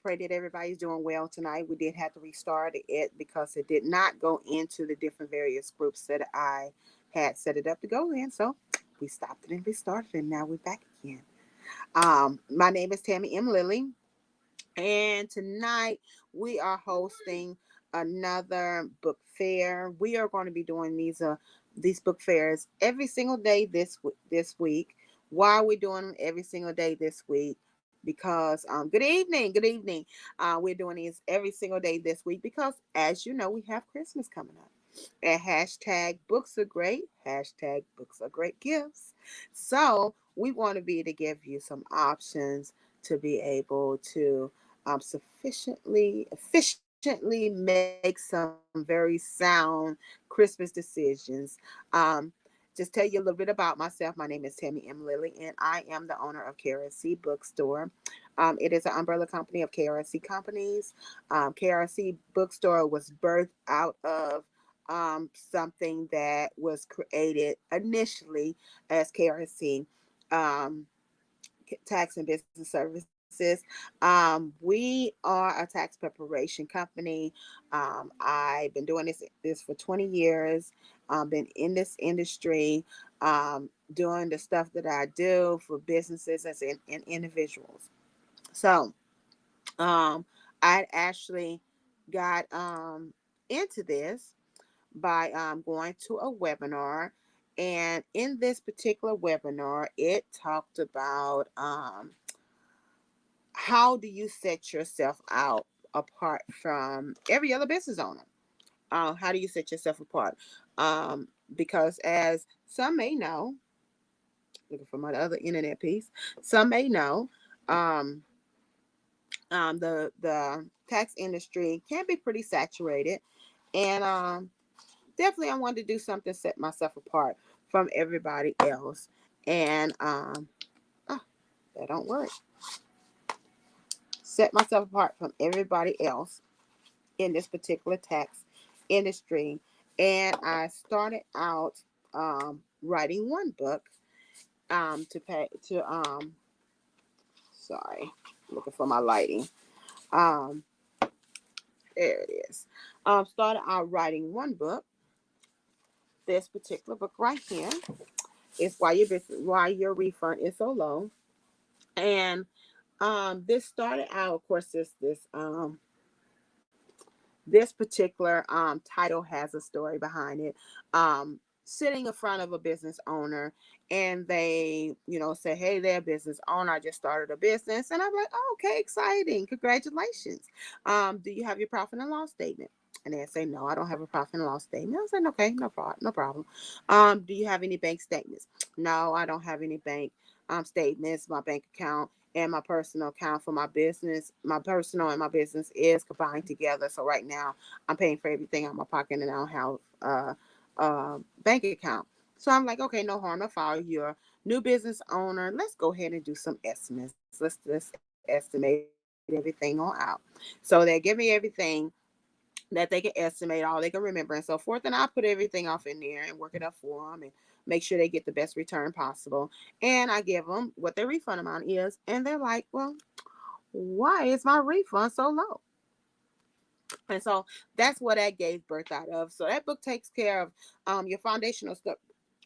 Pray that everybody's doing well tonight. We did have to restart it because it did not go into the different various groups that I had set it up to go in. So we stopped it and restarted, and now we're back again. My name is Tammy M. Lilly, and tonight we are hosting another book fair. We are going to be doing these book fairs every single day this week. Why are we doing them every single day this week? Because good evening. We're doing these every single day this week because, as you know, we have Christmas coming up. And hashtag books are great. Hashtag books are great gifts. So we want to be able to give you some options to be able to efficiently make some very sound Christmas decisions. Just tell you a little bit about myself. My name is Tammy M. Lilly, and I am the owner of KRC Bookstore. It is an umbrella company of KRC companies. KRC Bookstore was birthed out of something that was created initially as KRC. Um, Tax and Business Services. We are a tax preparation company. I've been doing this for 20 years. Been in this industry, doing the stuff that I do for businesses and individuals. So I actually got into this by going to a webinar. And in this particular webinar, it talked about how do you set yourself out apart from every other business owner? How do you set yourself apart? Because as some may know, looking for my other internet piece, some may know, um, the tax industry can be pretty saturated, and definitely I wanted to do something to set myself apart from everybody else, and oh, that don't work. Set myself apart from everybody else in this particular tax industry. And I started out writing one book to pay to sorry, looking for my lighting. Um, there it is. Started out writing one book. This particular book right here is why your refund is so low. And this started out, of course, this particular title has a story behind it. Sitting in front of a business owner, and they, say, "Hey, they're a business owner. I just started a business," and I'm like, "Oh, okay, exciting, congratulations. Do you have your profit and loss statement?" And they say, "No, I don't have a profit and loss statement." I was like, "Okay, no problem, no problem. Do you have any bank statements?" "No, I don't have any bank statements. My bank account and my personal account for my personal and my business is combined together. So right now I'm paying for everything out of my pocket and I don't have bank account." So I'm like, okay, no harm, no foul. You're a new business owner. Let's go ahead and do some estimates. Let's estimate everything on out. So they give me everything that they can estimate, all they can remember, and so forth. And I put everything off in there and work it up for them and make sure they get the best return possible. And I give them what their refund amount is. And they're like, "Well, why is my refund so low?" And so that's what that gave birth out of. So that book takes care of your foundational stuff,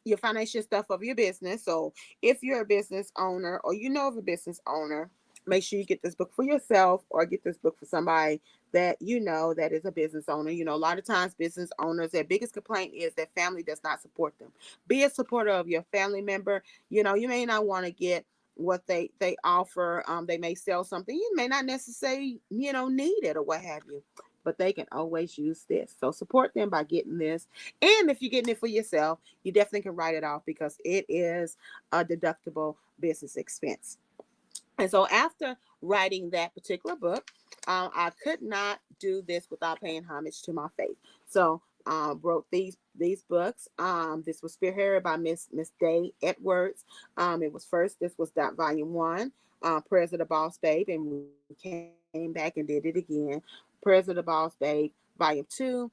your financial stuff of your business. So if you're a business owner or you know of a business owner, make sure you get this book for yourself or get this book for somebody that you know that is a business owner. A lot of times business owners, their biggest complaint is that family does not support them. Be a supporter of your family member. You may not want to get what they offer. They may sell something you may not necessarily need it or what have you, but they can always use this. So support them by getting this. And if you're getting it for yourself, you definitely can write it off because it is a deductible business expense. And so after writing that particular book, I could not do this without paying homage to my faith. So wrote these books. This was spearheaded by Miss Day Edwards. It was first. This was that volume one, Prayers of the Boss Babe, and we came back and did it again. Prayers of the Boss Babe, volume two.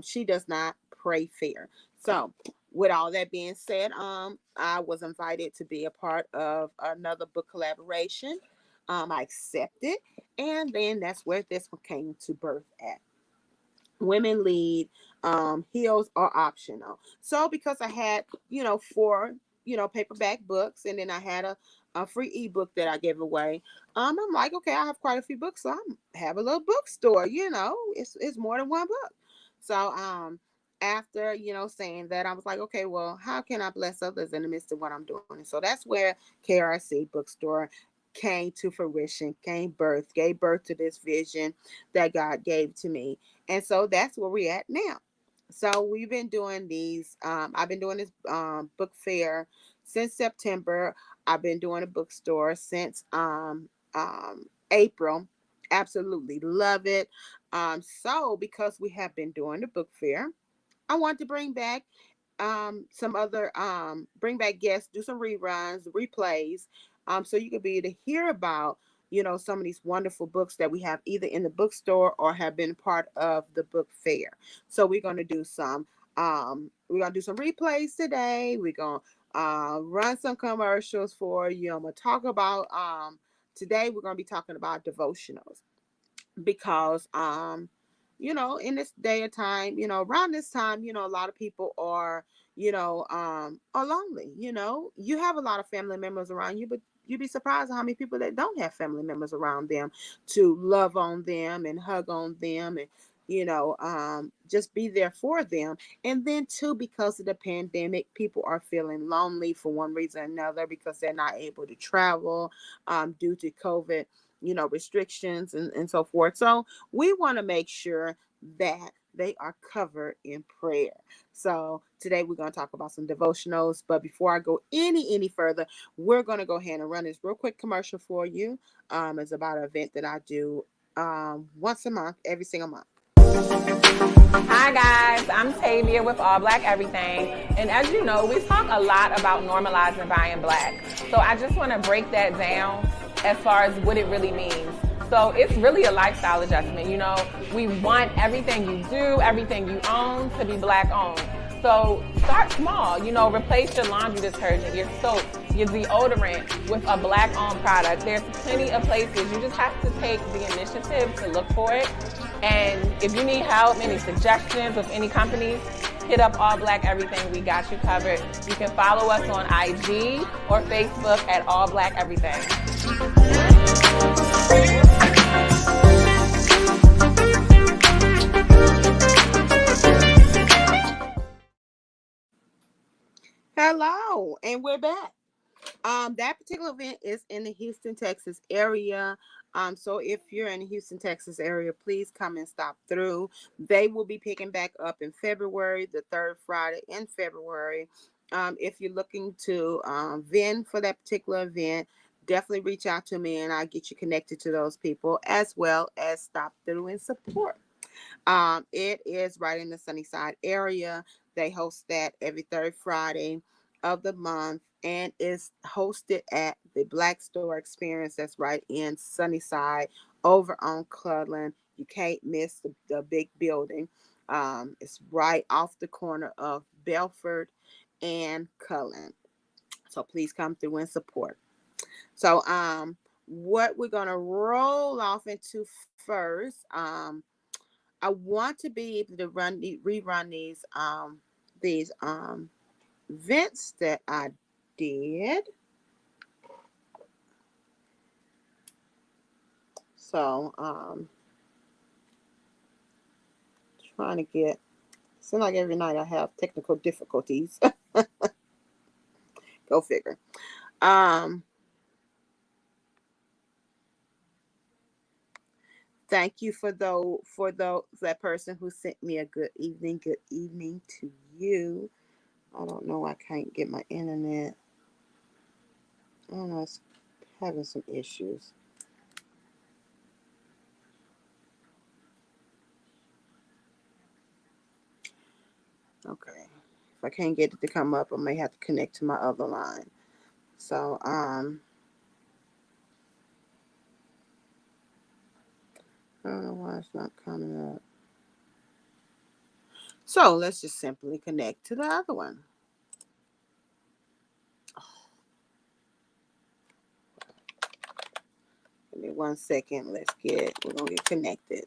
She does not pray fair. So with all that being said, I was invited to be a part of another book collaboration I accepted, and then that's where this one came to birth at. Women lead, heels are optional. So because I had, four, paperback books, and then I had a free ebook that I gave away. I'm like, okay, I have quite a few books, so I have a little bookstore. It's more than one book. So after saying that, I was like, okay, well, how can I bless others in the midst of what I'm doing? And so that's where KRC Bookstore came to fruition, gave birth to this vision that God gave to me. And so that's where we're at now. So we've been doing these. I've been doing this book fair since September. I've been doing a bookstore since April. Absolutely love it. So because we have been doing the book fair, I want to bring back some other bring back guests, do some reruns, replays, so you could be able to hear about some of these wonderful books that we have either in the bookstore or have been part of the book fair. So we're gonna do some replays today. We're gonna run some commercials for you. I'm gonna talk about today we're gonna be talking about devotionals because in this day of time, around this time, a lot of people are lonely. You have a lot of family members around you, but you'd be surprised at how many people that don't have family members around them to love on them and hug on them and just be there for them. And then too, because of the pandemic, people are feeling lonely for one reason or another because they're not able to travel due to COVID restrictions and so forth. So we want to make sure that they are covered in prayer. So today we're going to talk about some devotionals. But before I go any further, we're going to go ahead and run this real quick commercial for you. It's about an event that I do once a month, every single month. Hi guys, I'm Tavia with All Black Everything, and as you know, we talk a lot about normalizing buying black. So I just want to break that down as far as what it really means. So it's really a lifestyle adjustment. We want everything you do, everything you own to be black owned. So start small, replace your laundry detergent, your soap, your deodorant with a black owned product. There's plenty of places. You just have to take the initiative to look for it. And if you need help, any suggestions of any companies, hit up All Black Everything. We got you covered. You can follow us on IG or Facebook at All Black Everything. Hello, and we're back. That particular event is in the Houston, Texas area. So if you're in the Houston, Texas area, please come and stop through. They will be picking back up in February, the third Friday in February. If you're looking to vend for that particular event, definitely reach out to me and I'll get you connected to those people as well as stop through and support. It is right in the Sunnyside area. They host that every third Friday of the month and is hosted at the Black Store Experience that's right in Sunnyside over on Cludland. You can't miss the big building. It's right off the corner of Belford and Cullen. So please come through and support. So what we're gonna roll off into first, I want to be able to rerun these events that I did. So trying to get, seems like every night I have technical difficulties. Go figure. Um Thank you for that person who sent me a good evening. Good evening to you. I don't know. I can't get my internet. I don't know. It's having some issues. Okay. If I can't get it to come up, I may have to connect to my other line. So I don't know why it's not coming up. So let's just simply connect to the other one. Give me 1 second. We're gonna get connected.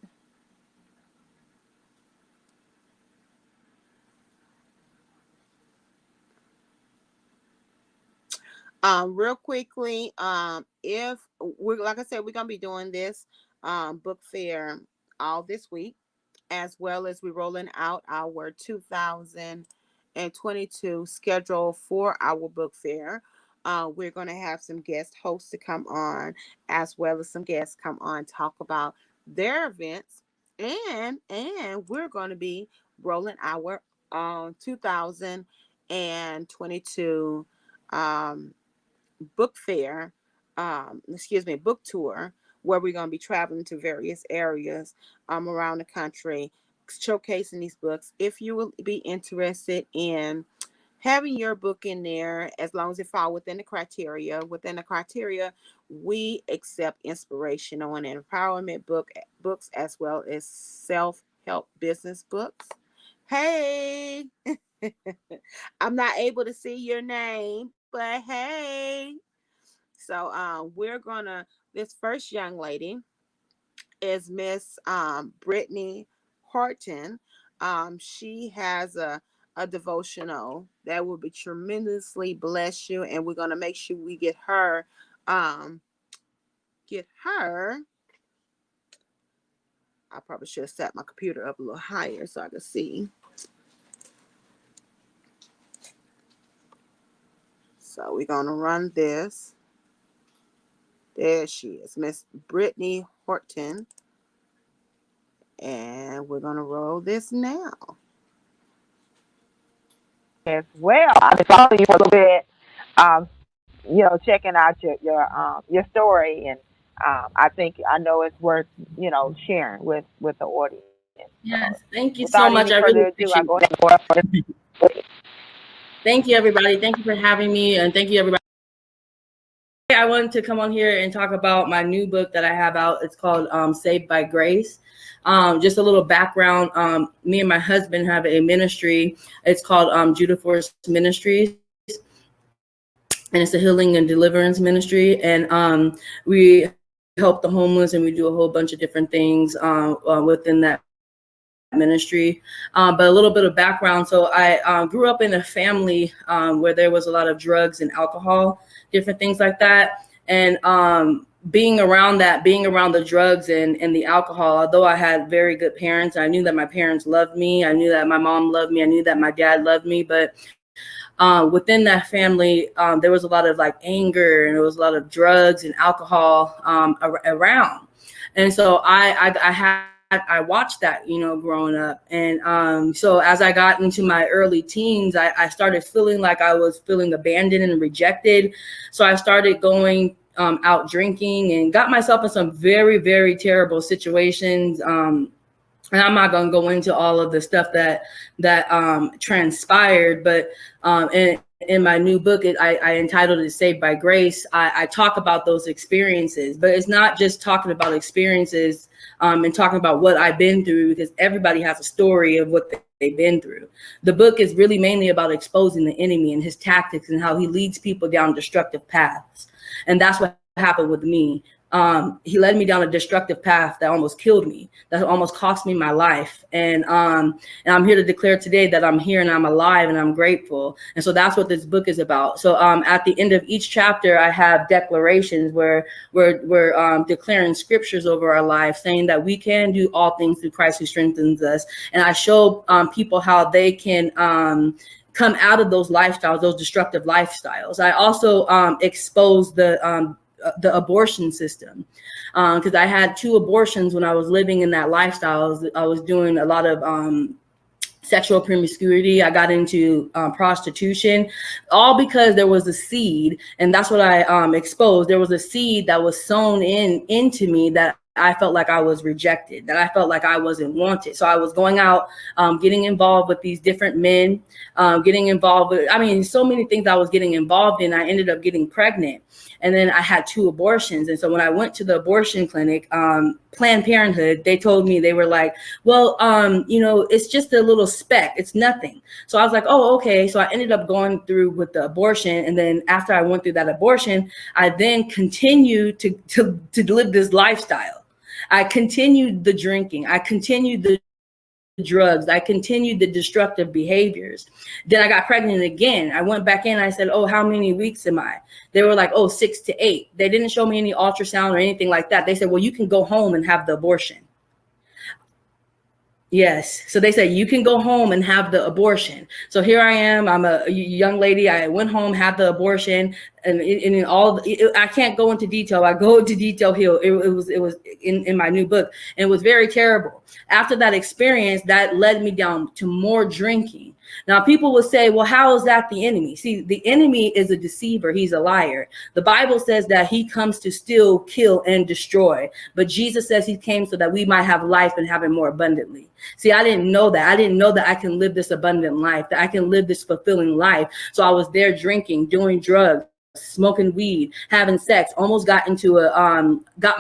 Real quickly, if we're like I said, we're gonna be doing this book fair all this week, as well as we're rolling out our 2022 schedule for our book fair. We're going to have some guest hosts to come on, as well as some guests come on talk about their events, and we're going to be rolling our 2022 um, book fair, book tour, where we're going to be traveling to various areas around the country, showcasing these books. If you will be interested in having your book in there, as long as it fall within the criteria, we accept inspirational and empowerment books, as well as self-help business books. Hey, I'm not able to see your name, but hey. So we're gonna this first young lady is Miss Brittany Horton. She has a devotional that will be tremendously bless you, and we're gonna make sure we um get her. I probably should have set my computer up a little higher so I could see. So we're gonna run this. There she is, Miss Brittany Horton. And we're going to roll this now. As well. I've been following you for a little bit, checking out your story, and I know it's worth sharing with the audience. So, Yes, thank you without so any much. I further really ado, I appreciate go it. ahead and for this. Thank you, everybody. Thank you for having me, and thank you, everybody. I wanted to come on here and talk about my new book that I have out. It's called Saved by Grace. Just a little background. Me and my husband have a ministry. It's called Judah Force Ministries, and it's a healing and deliverance ministry. And we help the homeless, and we do a whole bunch of different things within that ministry. But a little bit of background. So I grew up in a family where there was a lot of drugs and alcohol, different things like that. And being around the drugs and the alcohol, although I had very good parents, I knew that my parents loved me. I knew that my mom loved me. I knew that my dad loved me. But within that family, there was a lot of like anger, and there was a lot of drugs and alcohol around. And so I watched that, growing up. And so as I got into my early teens, I started feeling like I was feeling abandoned and rejected. So I started going out drinking and got myself in some very, very terrible situations. And I'm not going to go into all of the stuff that transpired, but in my new book, I entitled it Saved by Grace. I talk about those experiences, but it's not just talking about experiences and talking about what I've been through, because everybody has a story of what they've been through. The book is really mainly about exposing the enemy and his tactics and how he leads people down destructive paths. And that's what happened with me. He led me down a destructive path that almost killed me, that almost cost me my life. And I'm here to declare today that I'm here and I'm alive and I'm grateful. And so that's what this book is about. So at the end of each chapter, I have declarations where we're declaring scriptures over our life, saying that we can do all things through Christ who strengthens us. And I show people how they can come out of those lifestyles, those destructive lifestyles. I also expose the abortion system, because I had 2 abortions when I was living in that lifestyle. I was doing a lot of sexual promiscuity. I got into prostitution, all because there was a seed, and that's what I exposed. There was a seed that was sown into me that I felt like I was rejected, that I felt like I wasn't wanted. So I was going out, getting involved with these different men, getting involved with, I mean, so many things I was getting involved in. I ended up getting pregnant. And then I had 2 abortions. And so when I went to the abortion clinic, Planned Parenthood, they told me, they were like, well, it's just a little speck. It's nothing. So I was like, oh, okay. So I ended up going through with the abortion. And then after I went through that abortion, I then continued to live this lifestyle. I continued the drinking. I continued the drugs. I continued the destructive behaviors. Then I got pregnant again. I went back in. I said, oh, how many weeks am I? They were like, oh, 6 to 8. They didn't show me any ultrasound or anything like that. They said, well, you can go home and have the abortion. Yes. So they said, you can go home and have the abortion. So here I am. I'm a young lady. I went home, had the abortion, and I can't go into detail. I go into detail here. It was in my new book, and it was very terrible. After that experience, that led me down to more drinking. Now, people will say, well, how is that the enemy? See, the enemy is a deceiver. He's a liar. The Bible says that he comes to steal, kill, and destroy. But Jesus says he came so that we might have life and have it more abundantly. See, I didn't know that. I didn't know that I can live this abundant life, that I can live this fulfilling life. So I was there drinking, doing drugs, smoking weed, having sex, almost got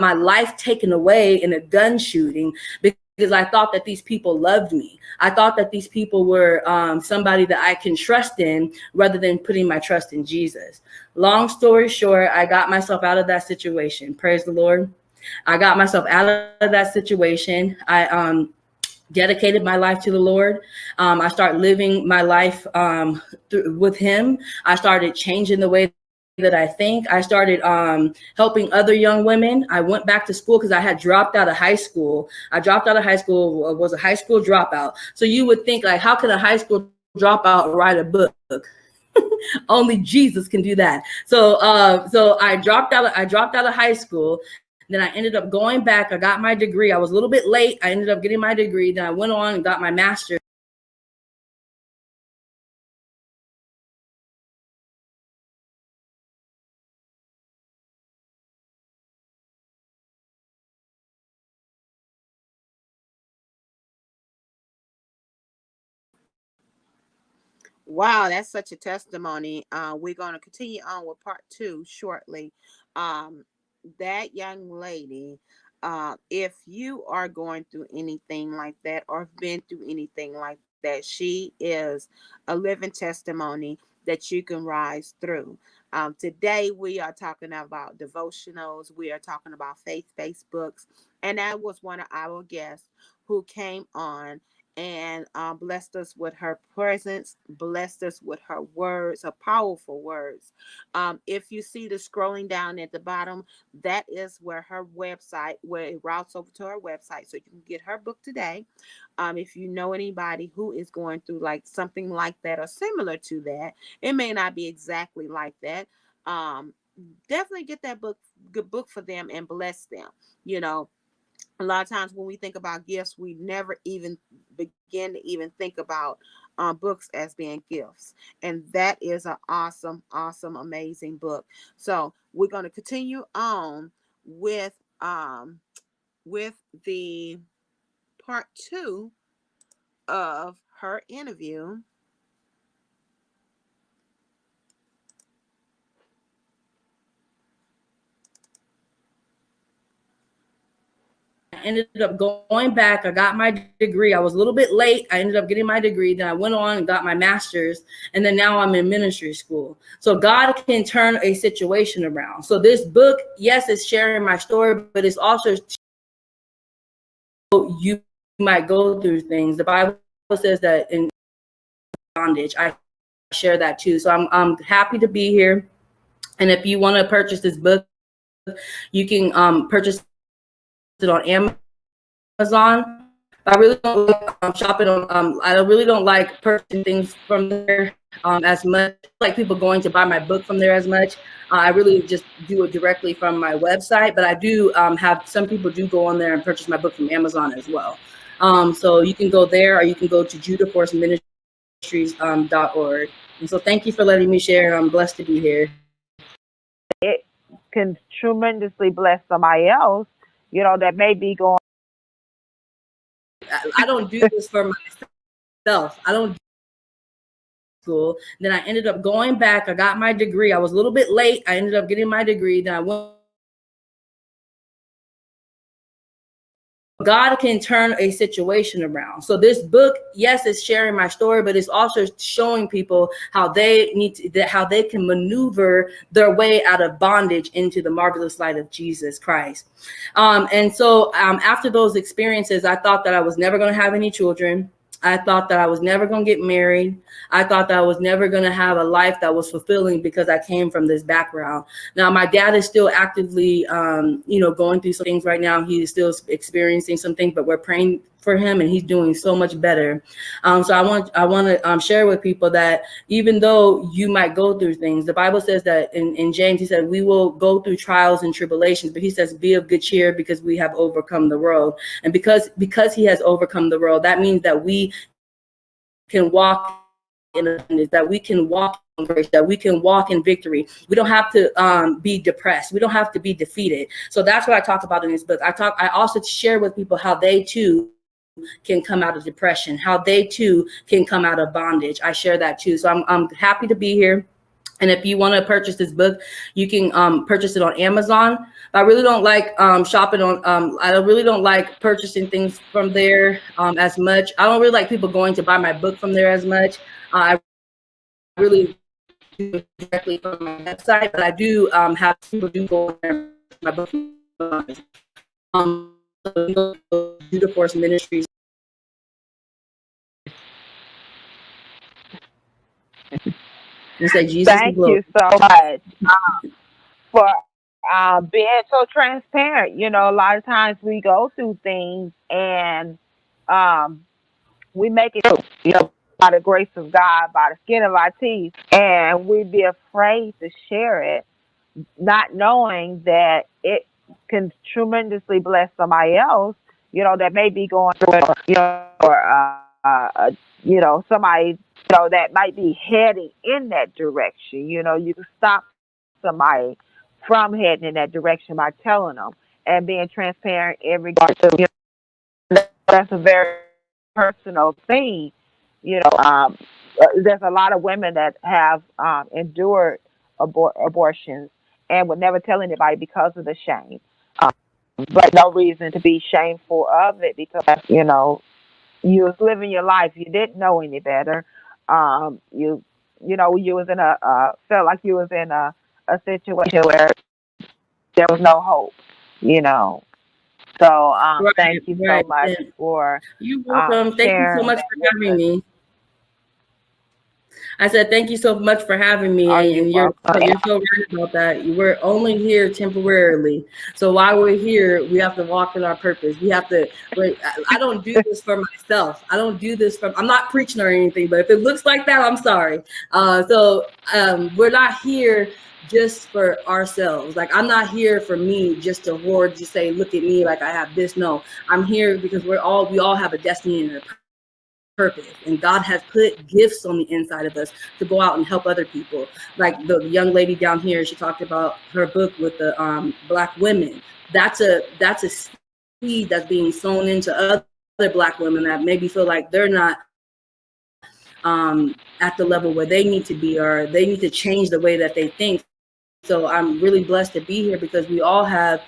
my life taken away in a gun shooting because I thought that these people loved me. I thought that these people were somebody that I can trust in rather than putting my trust in Jesus. Long story short, I got myself out of that situation. Praise the Lord. I got myself out of that situation. I dedicated my life to the Lord. I started living my life with him. I started changing the way that I think. I started helping other young women. I went back to school because I had dropped out of high school. I dropped out of high school, was a high school dropout. So you would think, like, how could a high school dropout write a book? Only Jesus can do that. So I dropped out of high school. Then I ended up going back. I got my degree. I was a little bit late. I ended up getting my degree. Then I went on and got my master's. Wow, that's such a testimony. We're going to continue on with part 2 shortly. Um, that young lady, if you are going through anything like that or have been through anything like that, she is a living testimony that you can rise through. Today, we are talking about devotionals, we are talking about faith-based books, and that was one of our guests who came on and blessed us with her presence, blessed us with her words, her powerful words. If you see the scrolling down at the bottom, that is where her website, where it routes over to her website, so you can get her book today. If you know anybody who is going through like something like that or similar to that, it may not be exactly like that. Um, Definitely get that book, good book for them and bless them. You know, a lot of times when we think about gifts, we never even begin to even think about books as being gifts. And that is an awesome, awesome, amazing book. So we're going to continue on with um, with the part 2 of her interview. I ended up going back. I got my degree. I was a little bit late. I ended up getting my degree. Then I went on and got my master's. And then now I'm in ministry school. So God can turn a situation around. So this book, yes, it's sharing my story, but it's also you might go through things. The Bible says that in bondage, I share that too. So I'm happy to be here. And if you want to purchase this book, you can purchase it on Amazon. I really don't like shopping on. I really don't like purchasing things from there as much. Like people going to buy my book from there as much. I really just do it directly from my website. But I do have some people do go on there and purchase my book from Amazon as well. So you can go there, or you can go to JudahForceMinistries.org. And so thank you for letting me share. I'm blessed to be here. It can tremendously bless somebody else. that may be going. I don't do this for myself. I don't do school. Then I ended up going back. I got my degree. I was a little bit late. I ended up getting my degree. Then I went. God can turn a situation around. So this book, yes, it's sharing my story, but it's also showing people how they how they can maneuver their way out of bondage into the marvelous light of Jesus Christ. And so after those experiences, I thought that I was never going to have any children. I thought that I was never going to get married. I thought that I was never going to have a life that was fulfilling because I came from this background. Now, my dad is still actively, going through some things right now. He is still experiencing some things, but we're praying for him, and he's doing so much better. So I want to share with people that even though you might go through things, the Bible says that in James, he said, we will go through trials and tribulations, but he says, be of good cheer because we have overcome the world. And because he has overcome the world, that means that we can walk in abundance, that we can walk in grace, that we can walk in victory. We don't have to be depressed. We don't have to be defeated. So that's what I talk about in this book. I also share with people how they too can come out of depression, how they too can come out of bondage. I share that too. So I'm happy to be here. And if you want to purchase this book, you can purchase it on Amazon. I really don't like shopping on. I really don't like purchasing things from there as much. I don't really like people going to buy my book from there as much. I really do it directly from my website, but I do have people do go on my book. Do the Force Ministries. And say Jesus is Thank Lord. you so much for being so transparent. A lot of times we go through things and um, we make it through, by the grace of God, by the skin of our teeth, and we'd be afraid to share it, not knowing that it can tremendously bless somebody else, that may be going through it, or somebody, that might be heading in that direction. You can stop somebody from heading in that direction by telling them and being transparent in regard to, that's a very personal thing. There's a lot of women that have endured abortions and would never tell anybody because of the shame. Um, but no reason to be shameful of it because you was living your life. You didn't know any better. You was in felt like you was in a situation where there was no hope. You know. So Right, thank you so right. much And for you're welcome. Thank you so sharing much that for with having us. me. I said thank you so much for having Are me, you and welcome? you're so right about that. We're only here temporarily, so while we're here, we have to walk in our purpose. We have to. I don't do this for myself. I don't do this for. I'm not preaching or anything, but if it looks like that, I'm sorry. We're not here just for ourselves. Like I'm not here for me just to hoard, just say, look at me, like I have this. No, I'm here because we all have a destiny and a purpose, and God has put gifts on the inside of us to go out and help other people. Like the young lady down here, she talked about her book with the Black women. That's a seed that's being sown into other Black women that maybe feel like they're not at the level where they need to be, or they need to change the way that they think. So I'm really blessed to be here because we all have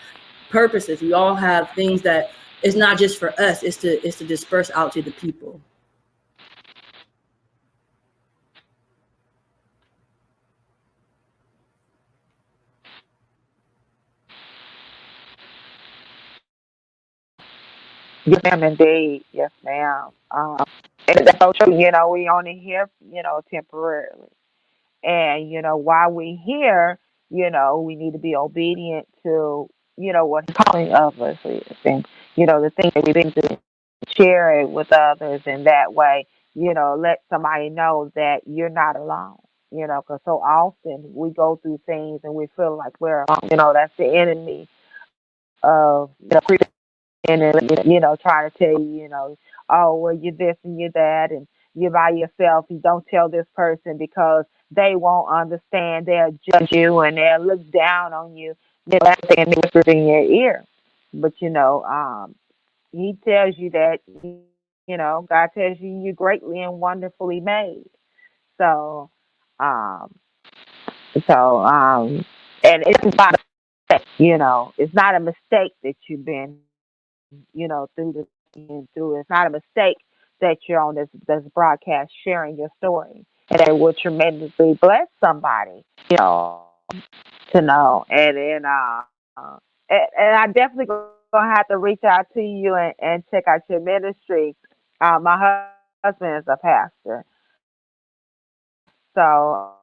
purposes. We all have things that it's not just for us. It's to disperse out to the people. Yes, ma'am, indeed. Yes, ma'am. And that's so true. We only here, temporarily. And, while we here, we need to be obedient to, what He's calling of us is. And, the things that we've been doing, share it with others. And that way, let somebody know that you're not alone. Because so often we go through things and we feel like we're alone. That's the enemy of, creeping and trying to tell you, oh, well, you're this and you're that, and you're by yourself. You don't tell this person because they won't understand. They'll judge you and they'll look down on you. They'll and whisper in your ear. But he tells you that, God tells you you're greatly and wonderfully made. So, um, so, and it's not a mistake, it's not a mistake that you've been, through the things you've been through. It's not a mistake that you're on this broadcast sharing your story, and that will tremendously bless somebody, to know. And I definitely gonna have to reach out to you and check out your ministry. My husband is a pastor, so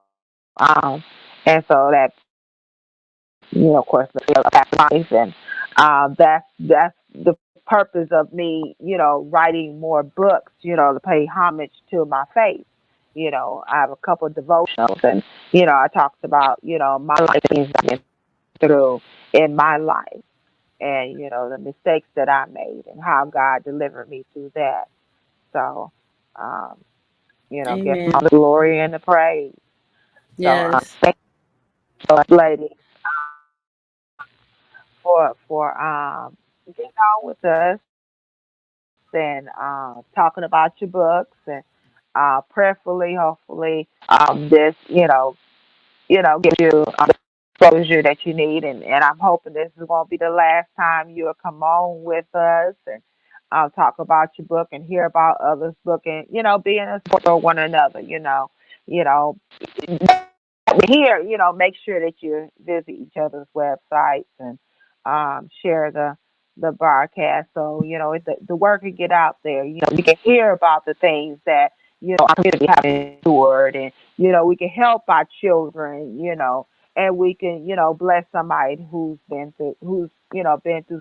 and so that of course the field of pastor life, and that's the purpose of me, writing more books, to pay homage to my faith. I have a couple of devotionals, and I talked about my life, things I've been through in my life, and the mistakes that I made and how God delivered me through that. So, um, give him all Amen. the glory and the praise. So, Yes. thank you, lady, for getting on with us and talking about your books, and prayerfully, hopefully, this give you exposure that you need, and I'm hoping this is going to be the last time you'll come on with us and talk about your book and hear about others' book, and being a support for one another. You know, here, make sure that you visit each other's websites and share the broadcast, so the word can get out there. We can hear about the things that our community have endured, and we can help our children, and we can bless somebody who's been through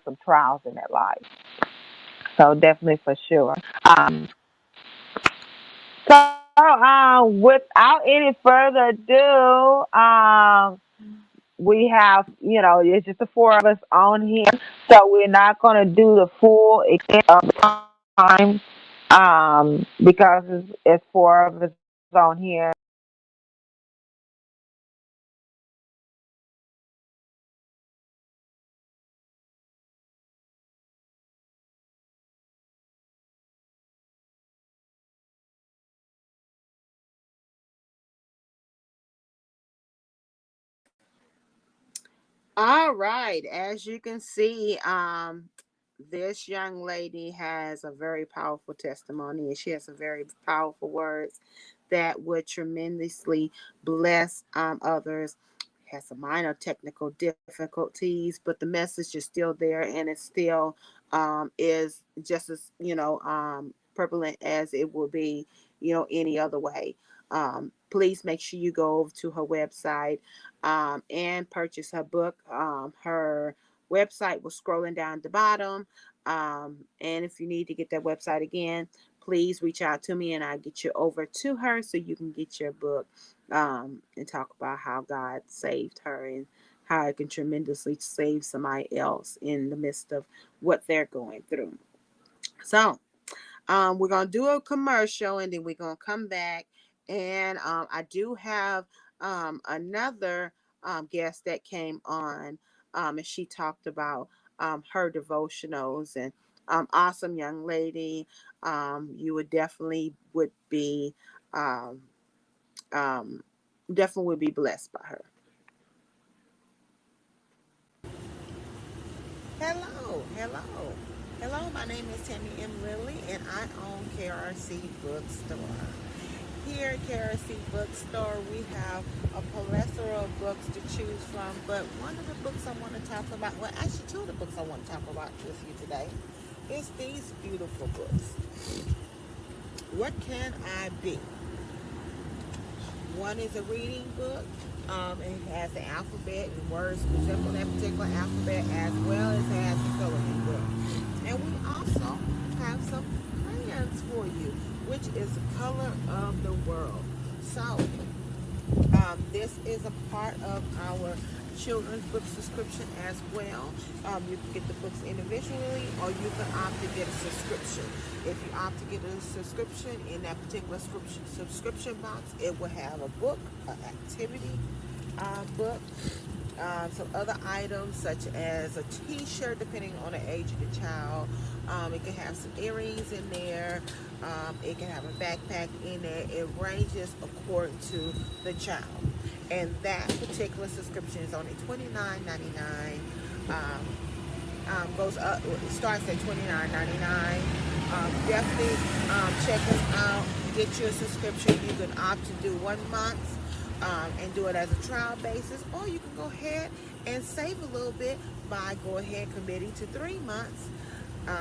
some trials in their life. So definitely, for sure. Without any further ado, we have, it's just the four of us on here, so we're not going to do the full extent of the time, because it's four of us on here. All right, as you can see, this young lady has a very powerful testimony, and she has some very powerful words that would tremendously bless others. Has some minor technical difficulties, but the message is still there, and it still is just as prevalent as it will be, any other way. Please make sure you go over to her website and purchase her book. Her website was scrolling down the bottom. And if you need to get that website again, please reach out to me, and I'll get you over to her so you can get your book, and talk about how God saved her and how it can tremendously save somebody else in the midst of what they're going through. So, we're gonna do a commercial, and then we're gonna come back. And I do have another guest that came on, and she talked about her devotionals, and awesome young lady. You would um, um, definitely would be blessed by her. Hello, hello, hello. My name is Tammy M. Lilly, and I own KRC Bookstore. Here at KRC Bookstore, we have a plethora of books to choose from, but one of the books I want to talk about, well, actually, two of the books I want to talk about with you today is these beautiful books. What Can I Be? One is a reading book. It has the alphabet and words resemble that particular alphabet, as well as has the coloring book. And we also have some crayons for you, which is the color of the world. So this is a part of our children's book subscription as well. You can get the books individually, or you can opt to get a subscription. If you opt to get a subscription, in that particular subscription box, it will have a book, an activity book, Some other items such as a t-shirt depending on the age of the child. It can have some earrings in there. It can have a backpack in there. It ranges according to the child, and that particular subscription is only $29.99. Goes up, it starts at $29.99. Definitely check us out. Get your subscription. You can opt to do 1 month and do it as a trial basis, or you can go ahead and save a little bit by go ahead committing to 3 months,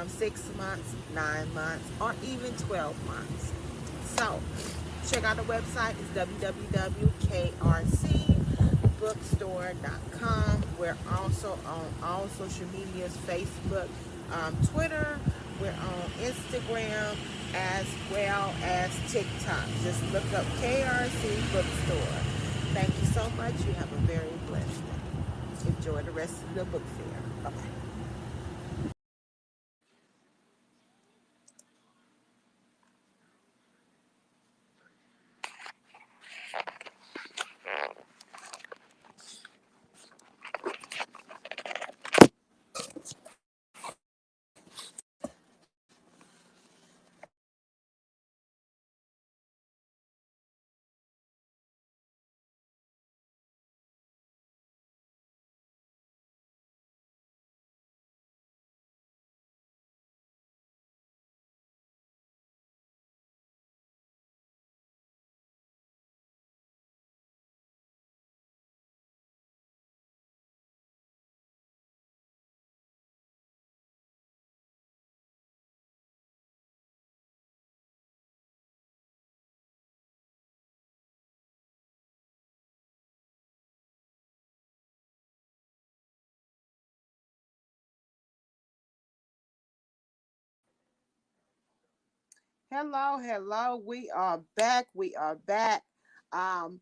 6 months, 9 months, or even 12 months. So check out the website. It's www.krcbookstore.com. We're also on all social medias, Facebook, Twitter. We're on Instagram as well as TikTok. Just look up KRC Bookstore. Thank you so much. You have a very blessed day. Enjoy the rest of the book fair. Bye-bye. Hello, hello. We are back. We are back. Um,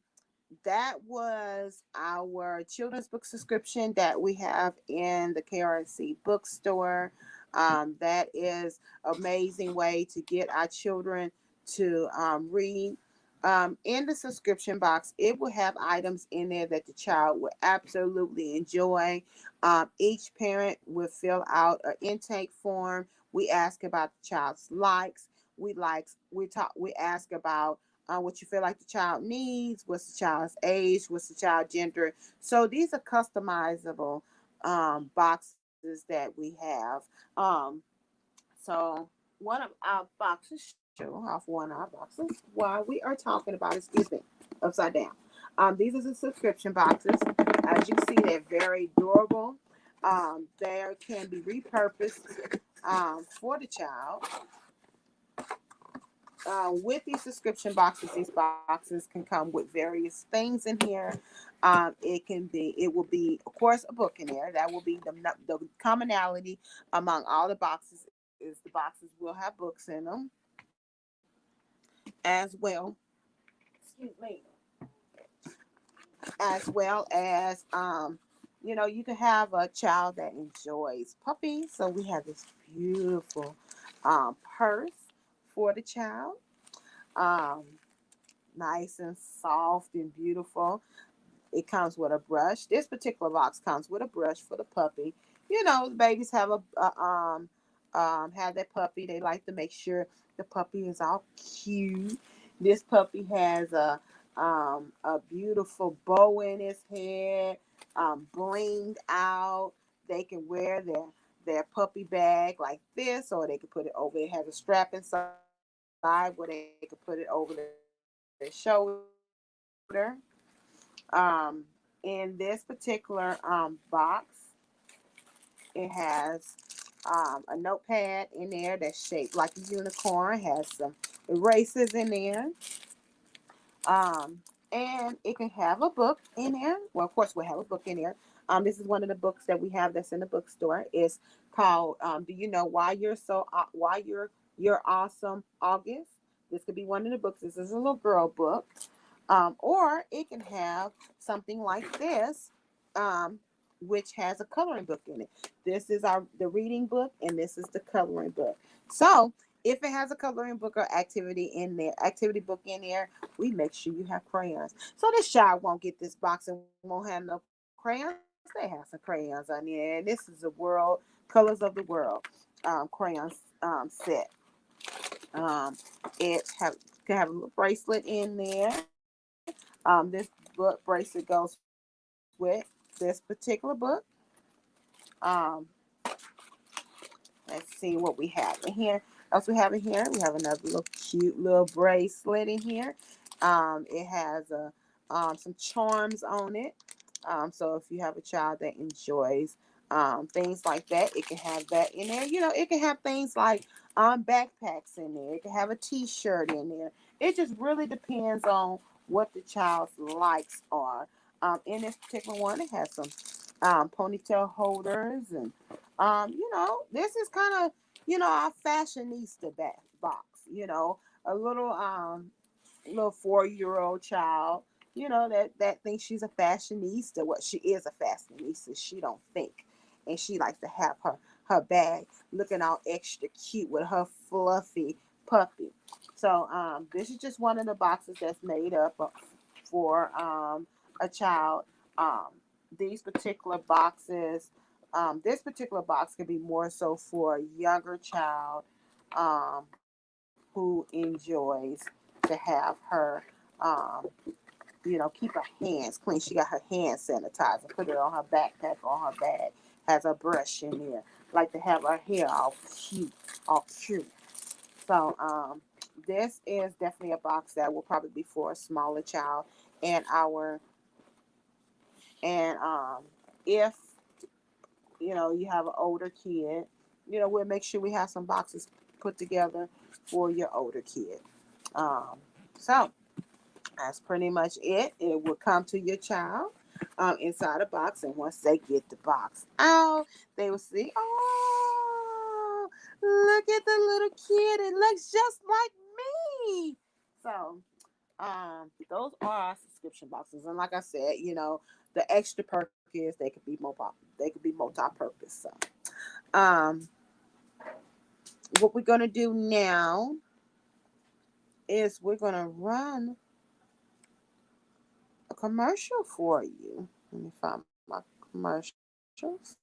that was our children's book subscription that we have in the KRC bookstore. That is amazing way to get our children to read. In the subscription box, it will have items in there that the child will absolutely enjoy. Each parent will fill out an intake form. We ask about the child's likes. We ask about what you feel like the child needs, what's the child's age, what's the child gender. So these are customizable boxes that we have. So one of our boxes, show off one of our boxes while we are talking about, excuse me, upside down. These are the subscription boxes. As you see, they're very durable. They can be repurposed for the child. With these subscription boxes, these boxes can come with various things in here. It will be, of course, a book in there. That will be the commonality among all the boxes is the boxes will have books in them as well. Excuse me. As well as you can have a child that enjoys puppies. So we have this beautiful purse for the child. Um, Nice and soft and beautiful. It comes with a brush. This particular box comes with a brush for the puppy. The babies have have that puppy. They like to make sure the puppy is all cute. This puppy has a beautiful bow in his head, blinged out. They can wear their puppy bag like this, or they can put it over. It has a strap inside where they can put it over their shoulder. In this particular box, it has a notepad in there that's shaped like a unicorn, has some erasers in there, and it can have a book in there. Well, of course, we'll have a book in there. This is one of the books that we have that's in the bookstore. It's called "Do You Know Why You're Awesome, August?" This could be one of the books. This is a little girl book, or it can have something like this, which has a coloring book in it. This is the reading book, and this is the coloring book. So if it has a coloring book or activity book in there, we make sure you have crayons. So this child won't get this box and won't have no crayons. They have some crayons on there, and this is the world colors of the world crayons set. It have can have a little bracelet in there. This book bracelet goes with this particular book. Um, let's see what we have in here. Else we have in here. We have another little cute little bracelet in here. It has some charms on it. So if you have a child that enjoys things like that, it can have that in there. You know, it can have things like backpacks in there. It can have a T-shirt in there. It just really depends on what the child's likes are. In this particular one, it has some ponytail holders, and this is kind of our fashionista box. A little 4-year-old child, that thinks she's a fashionista. What she is a fashionista, she don't think, and she likes to have her bag looking all extra cute with her fluffy puppy. So this is just one of the boxes that's made up for a child. Um, these particular boxes, this particular box could be more so for a younger child who enjoys to have her, um, keep her hands clean. She got her hand sanitizer, put it on her backpack, on her bag, has a brush in there, like to have her hair all cute. So this is definitely a box that will probably be for a smaller child, and if you have an older kid, we'll make sure we have some boxes put together for your older kid. So that's pretty much it. It will come to your child inside a box, and once they get the box out, they will see, oh, look at the little kid. It looks just like me. So those are our subscription boxes, and like I said, the extra perk is they could be multi-purpose. So um, what we're gonna do now is we're gonna run a commercial for you. Let me find my commercials.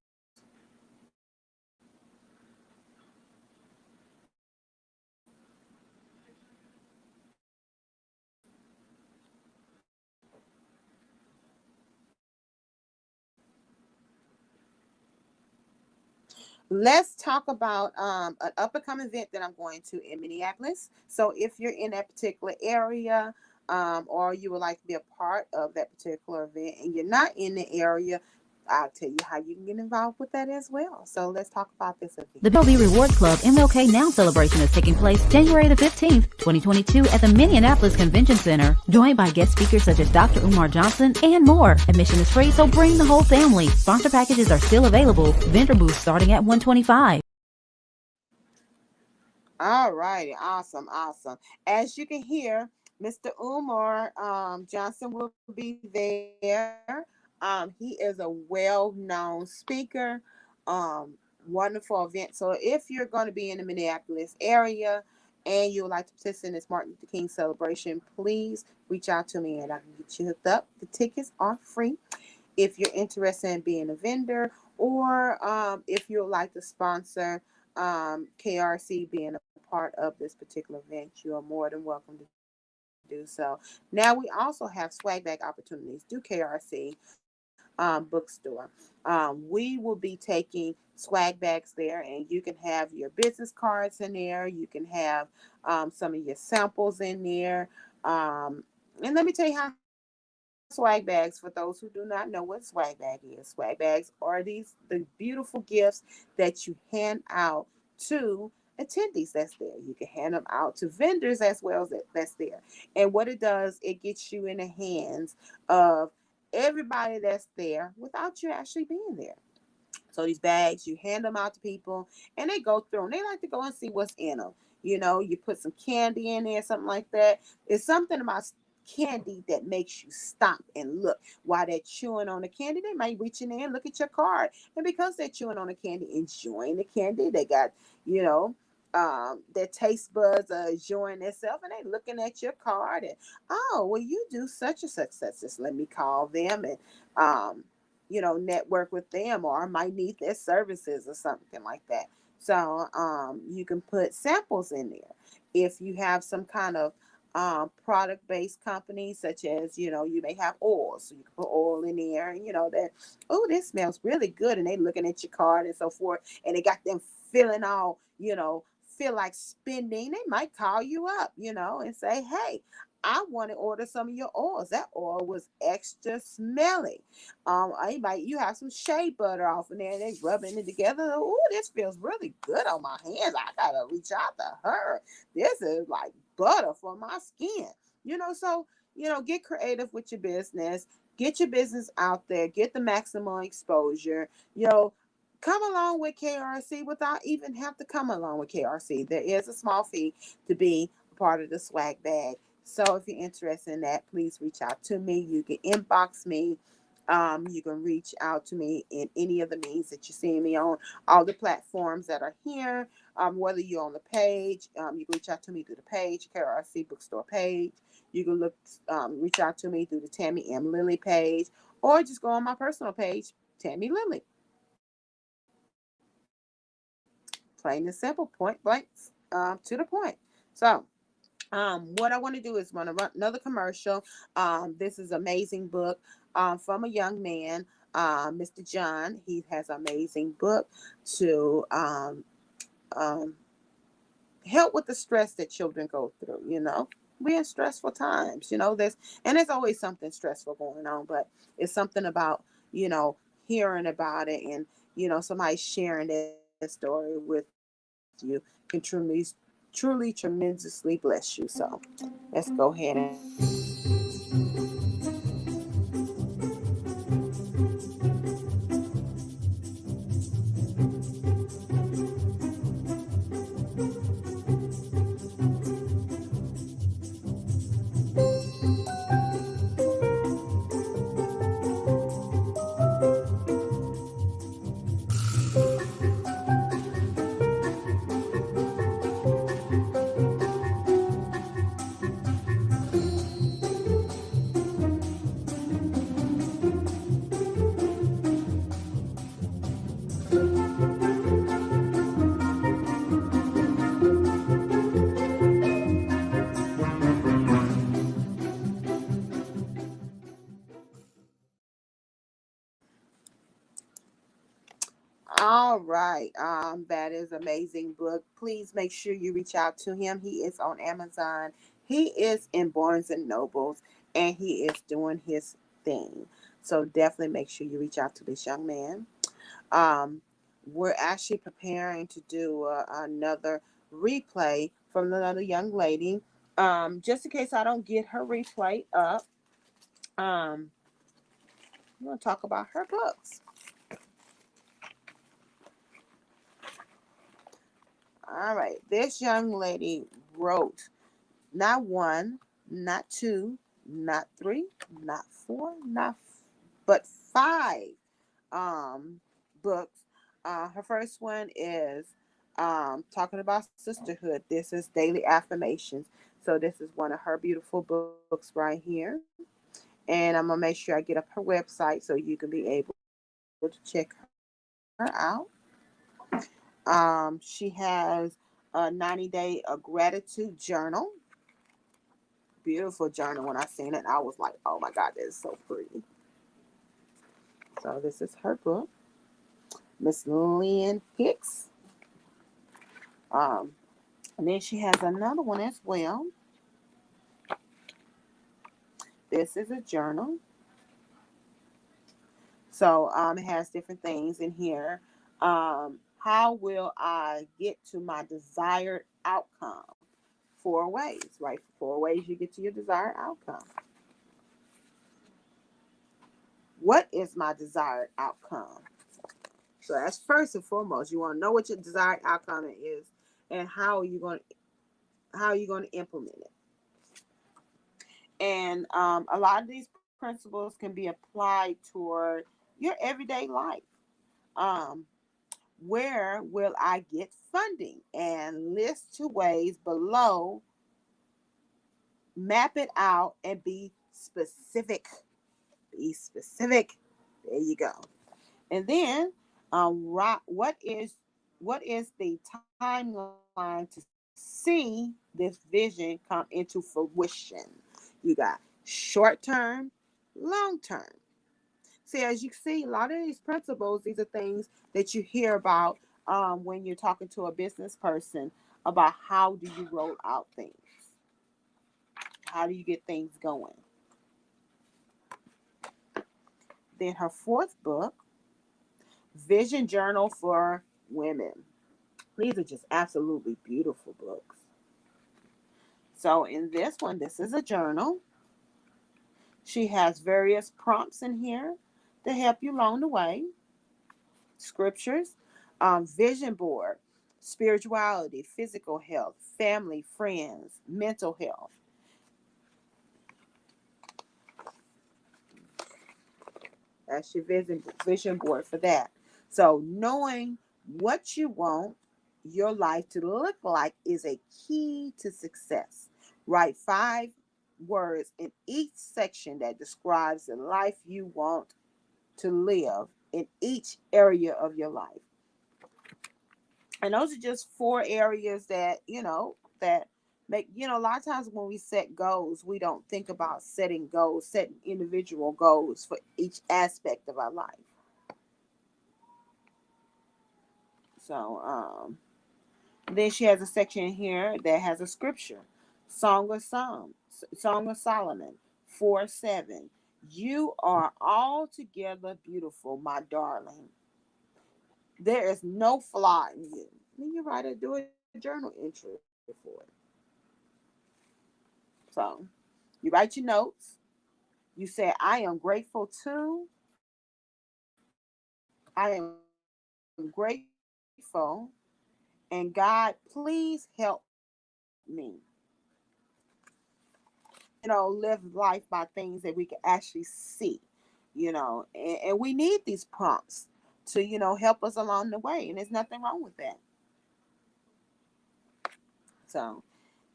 Let's talk about an up and coming event that I'm going to in Minneapolis. So if you're in that particular area, or you would like to be a part of that particular event and you're not in the area, I'll tell you how you can get involved with that as well. So let's talk about this event. The BLB Rewards Club MLK Now celebration is taking place January the 15th, 2022 at the Minneapolis Convention Center, joined by guest speakers such as Dr. Umar Johnson and more. Admission is free, so bring the whole family. Sponsor packages are still available. Vendor booths starting at $125. All righty, awesome, awesome. As you can hear, Mr. Umar Johnson will be there. He is a well-known speaker. Wonderful event. So if you're going to be in the Minneapolis area and you would like to participate in this Martin Luther King celebration, please reach out to me and I can get you hooked up. The tickets are free. If you're interested in being a vendor, or if you would like to sponsor KRC being a part of this particular event, you are more than welcome to do so. Now we also have swag bag opportunities. Do KRC bookstore. We will be taking swag bags there, and you can have your business cards in there. You can have some of your samples in there. And let me tell you how swag bags, for those who do not know what swag bag is, swag bags are the beautiful gifts that you hand out to attendees that's there. You can hand them out to vendors as well as that's there. And what it does, it gets you in the hands of everybody that's there without you actually being there. So these bags, you hand them out to people, and they go through them. They like to go and see what's in them. You put some candy in there, something like that. It's something about candy that makes you stop and look. While they're chewing on the candy, they might reach in there and look at your card. And because they're chewing on the candy, enjoying the candy, they got, their taste buds are enjoying themselves, and they looking at your card and, oh, well, you do such and such, such. Just let me call them and network with them, or I might need their services or something like that. So you can put samples in there. If you have some kind of product based company, such as, you may have oil, so you can put oil in there, and that, oh, this smells really good, and they looking at your card and so forth, and they got them feeling all, feel like spending. They might call you up, and say, hey, I want to order some of your oils. That oil was extra smelly. You have some shea butter off in there, and they rubbing it together. Oh, this feels really good on my hands. I gotta reach out to her. This is like butter for my skin. So get creative with your business. Get your business out there. Get the maximum exposure. Come along with KRC without even have to come along with KRC. There is a small fee to be part of the swag bag. So if you're interested in that, please reach out to me. You can inbox me. You can reach out to me in any of the means that you're seeing me on, all the platforms that are here. Whether you're on the page, you can reach out to me through the page, KRC Bookstore page. You can reach out to me through the Tammy M. Lilly page, or just go on my personal page, Tammy Lilly. Plain and simple, point blank, to the point. So, what I want to do is want to run another commercial. This is an amazing book from a young man, Mr. John. He has an amazing book to um, help with the stress that children go through. We're in stressful times. There's always something stressful going on, but it's something about hearing about it, and somebody sharing their story with you can truly tremendously bless you. So let's go ahead and run this commercial. All right. That is amazing book. Please make sure you reach out to him. He is on Amazon. He is in Barnes and Nobles, and he is doing his thing. So definitely make sure you reach out to this young man. Um, we're actually preparing to do another replay from another young lady. Just in case I don't get her replay up, I'm going to talk about her books. All right. This young lady wrote not one, not two, not three, not four, but five books. Her first one is talking about sisterhood. This is daily affirmations. So this is one of her beautiful books right here. And I'm gonna make sure I get up her website so you can be able to check her out. She has a 90-day gratitude journal. Beautiful journal. When I seen it, I was like, oh my God, that is so pretty. So this is her book. Miss Lynn Hicks. Um, and then she has another one as well. This is a journal. So it has different things in here. How will I get to my desired outcome? 4 ways, right? 4 ways you get to your desired outcome. What is my desired outcome? So that's first and foremost. You want to know what your desired outcome is, and how are you going to implement it. And a lot of these principles can be applied toward your everyday life. Um, where will I get funding? And list 2 ways below. Map it out and be specific. Be specific. There you go. And then, what is the timeline to see this vision come into fruition? You got short term, long term. See, as you see, a lot of these principles, these are things that you hear about when you're talking to a business person about how do you roll out things, how do you get things going. Then her fourth book, Vision Journal for Women. These are just absolutely beautiful books. So in this one, this is a journal. She has various prompts in here to help you along the way. Scriptures, vision board, spirituality, physical health, family, friends, mental health. That's your vision board for that. So knowing what you want your life to look like is a key to success. Write 5 words in each section that describes the life you want to live in each area of your life. And those are just 4 areas that, that make, a lot of times when we set goals, we don't think about setting goals, setting individual goals for each aspect of our life. So, then she has a section here that has a scripture, Song of Solomon 4:7. You are altogether beautiful, my darling. There is no flaw in you. Then you write do a journal entry for it. So you write your notes. You say, I am grateful to. I am grateful. And God, please help me. Live life by things that we can actually see, and we need these prompts to, help us along the way. And there's nothing wrong with that. So,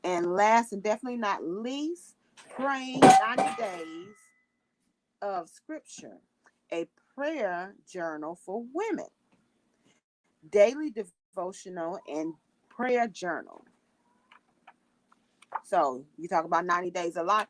and last and definitely not least, praying 90 days of scripture, a prayer journal for women, daily devotional, and prayer journal. So you talk about 90 days a lot.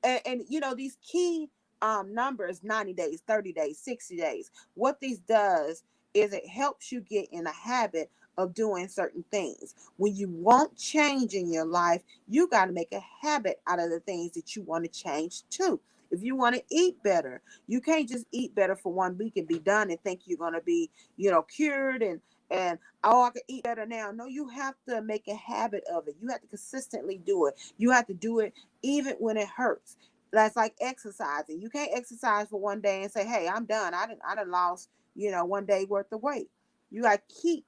And these key numbers, 90 days, 30 days, 60 days, what these does is it helps you get in a habit of doing certain things. When you want change in your life, you got to make a habit out of the things that you want to change too. If you want to eat better, you can't just eat better for 1 week and be done and think you're going to be, cured and oh, I can eat better now. No, you have to make a habit of it. You have to consistently do it. You have to do it even when it hurts. That's like exercising. You can't exercise for 1 day and say, hey, I'm done. I done lost, 1 day worth of weight. You got to keep,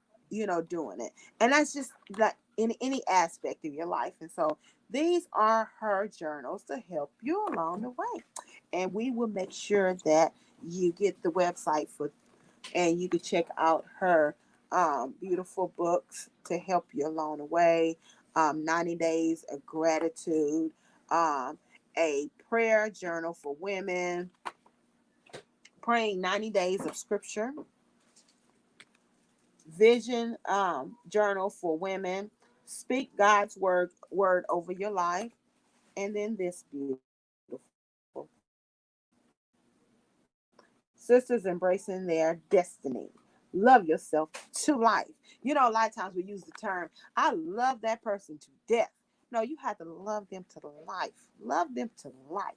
doing it. And that's just like in any aspect of your life. And so these are her journals to help you along the way. And we will make sure that you get the website and you can check out her beautiful books to help you along the way. 90 Days of Gratitude, a prayer journal for women, praying 90 days of scripture, vision journal for women, speak God's word over your life, and then this beautiful sisters embracing their destiny. Love yourself to life. A lot of times we use the term, I love that person to death. No, you have to love them to life. Love them to life.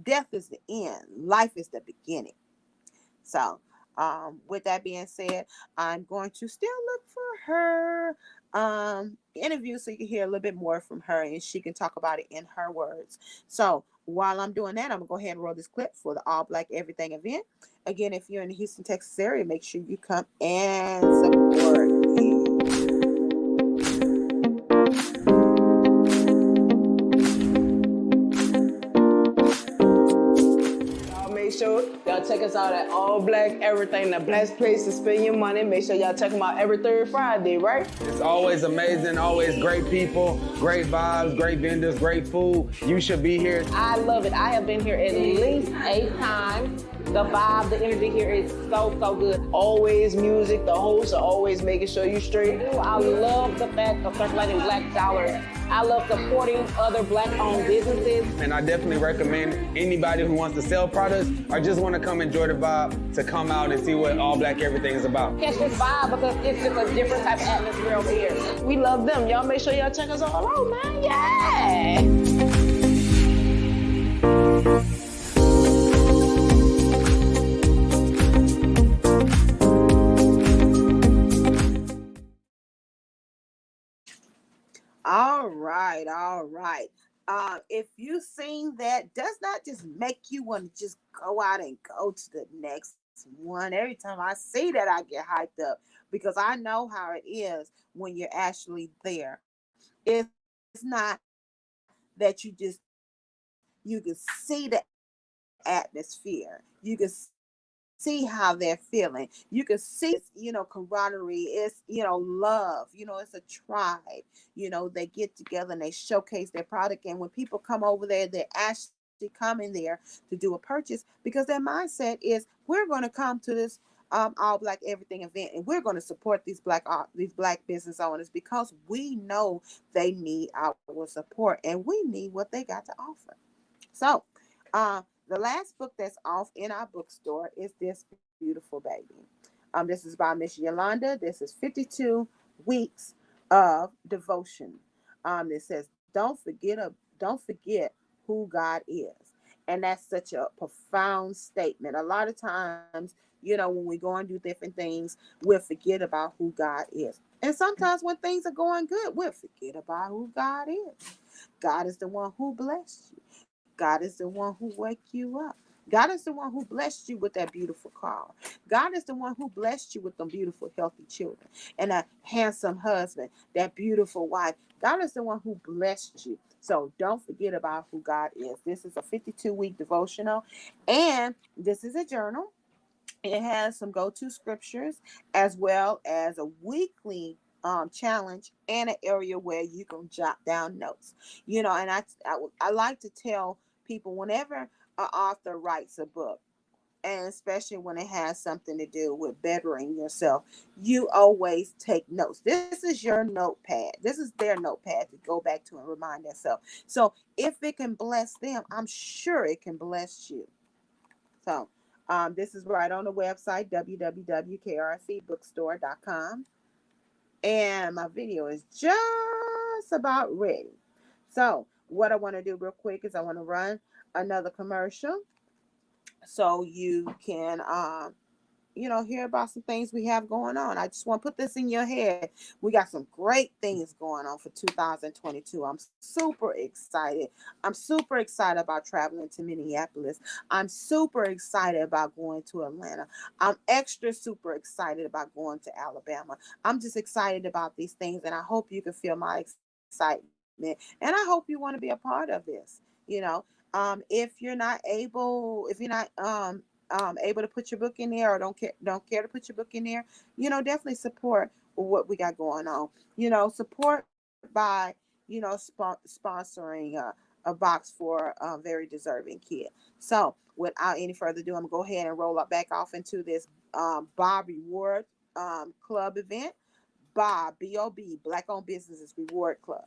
Death is the end. Life is the beginning. So, with that being said, I'm going to still look for her interview so you can hear a little bit more from her and she can talk about it in her words. So, while I'm doing that, I'm going to go ahead and roll this clip for the All Black Everything event. Again, if you're in the Houston, Texas area, make sure you come and support me. Y'all make sure y'all check us out at All Black Everything, the best place to spend your money. Make sure y'all check them out every third Friday, right? It's always amazing, always great people, great vibes, great vendors, great food. You should be here. I love it. I have been here at least 8 times. The vibe, the energy here is so, so good. Always music. The hosts are always making sure you straight. I love the fact of circulating black dollars. I love supporting other black-owned businesses. And I definitely recommend anybody who wants to sell products or just want to come enjoy the vibe to come out and see what All Black Everything is about. Catch this vibe because it's just a different type of atmosphere over here. We love them. Y'all make sure y'all check us all out, man. Yeah. All right, all right. If you sing that, does not just make you want to just go out and go to the next one. Every time I see that, I get hyped up because I know how it is when you're actually there. It's not that you can see the atmosphere. You can see how they're feeling. You can see, camaraderie. It's, love. It's a tribe. They get together and they showcase their product. And when people come over there, they're actually coming there to do a purchase because their mindset is, we're going to come to this All Black Everything event and we're going to support these black business owners because we know they need our support and we need what they got to offer. So, the last book that's off in our bookstore is This Beautiful Baby. This is by Miss Yolanda. This is 52 weeks of devotion. It says, don't forget who God is. And that's such a profound statement. A lot of times, when we go and do different things, we'll forget about who God is. And sometimes when things are going good, we'll forget about who God is. God is the one who blessed you. God is the one who wake you up. God is the one who blessed you with that beautiful car. God is the one who blessed you with them beautiful, healthy children and a handsome husband, that beautiful wife. God is the one who blessed you. So don't forget about who God is. This is a 52-week devotional, and this is a journal. It has some go-to scriptures as well as a weekly challenge and an area where you can jot down notes. And I like to tell people whenever an author writes a book, and especially when it has something to do with bettering yourself, you always take notes. This is your notepad. This is their notepad to go back to and remind themselves. So if it can bless them, I'm sure it can bless you. So this is right on the website, www.krcbookstore.com. And my video is just about ready. So what I want to do real quick is I want to run another commercial so you can hear about some things we have going on. I just want to put this in your head. We got some great things going on for 2022. I'm super excited. I'm super excited about traveling to Minneapolis. I'm super excited about going to Atlanta. I'm extra super excited about going to Alabama. I'm just excited about these things, and I hope you can feel my excitement. And I hope you want to be a part of this. If you're not able to put your book in there or don't care to put your book in there, definitely support what we got going on. Support by sponsoring a box for a very deserving kid. So without any further ado, I'm gonna go ahead and roll up back off into this Bob Reward Club event. Bob, B-O-B, Black Owned Businesses Reward Club,